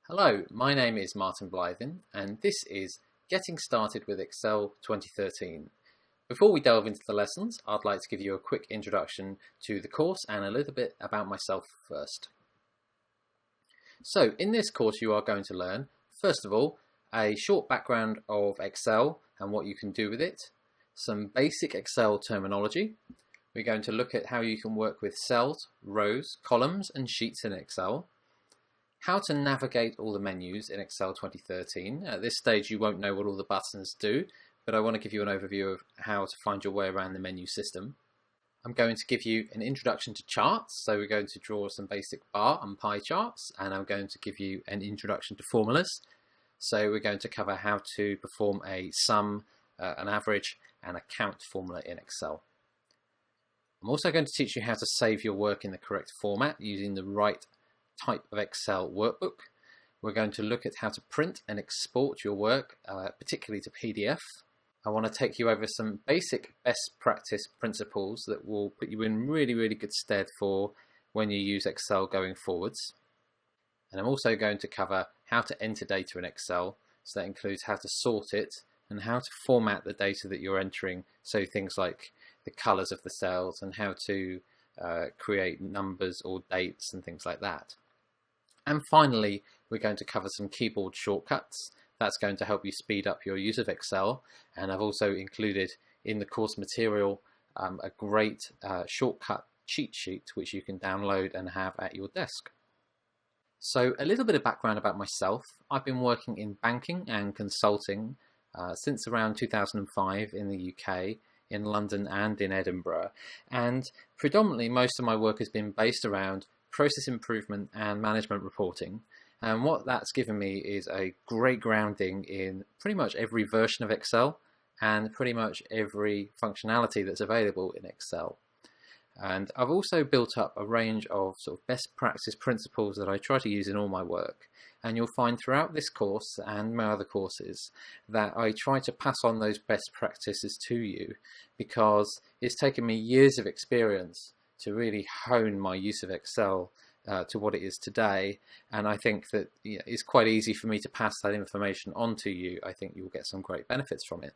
Hello, my name is Martin Blythen and this is Getting Started with Excel 2013. Before we delve into the lessons, I'd like to give you a quick introduction to the course and a little bit about myself first. So in this course you are going to learn, first of all, a short background of Excel and what you can do with it, some basic Excel terminology. We're going to look at how you can work with cells, rows, columns and sheets in Excel. How to navigate all the menus in Excel 2013. At this stage you won't know what all the buttons do, but I want to give you an overview of how to find your way around the menu system. I'm going to give you an introduction to charts, so we're going to draw some basic bar and pie charts, and I'm going to give you an introduction to formulas. So we're going to cover how to perform a sum, an average and a count formula in Excel. I'm also going to teach you how to save your work in the correct format using the right type of Excel workbook. We're going to look at how to print and export your work, particularly to PDF. I want to take you over some basic best practice principles that will put you in really good stead for when you use Excel going forwards. And I'm also going to cover how to enter data in Excel, so that includes how to sort it and how to format the data that you're entering, so things like the colors of the cells and how to create numbers or dates and things like that. And finally, we're going to cover some keyboard shortcuts. That's going to help you speed up your use of Excel, and I've also included in the course material a great shortcut cheat sheet which you can download and have at your desk. So a little bit of background about myself. I've been working in banking and consulting since around 2005 in the UK, in London and in Edinburgh, and predominantly most of my work has been based around process improvement and management reporting. And what that's given me is a great grounding in pretty much every version of Excel and pretty much every functionality that's available in Excel. And I've also built up a range of sort of best practice principles that I try to use in all my work. And you'll find throughout this course and my other courses that I try to pass on those best practices to you, because it's taken me years of experience to really hone my use of Excel to what it is today. And I think that it's quite easy for me to pass that information on to you. I think you'll get some great benefits from it.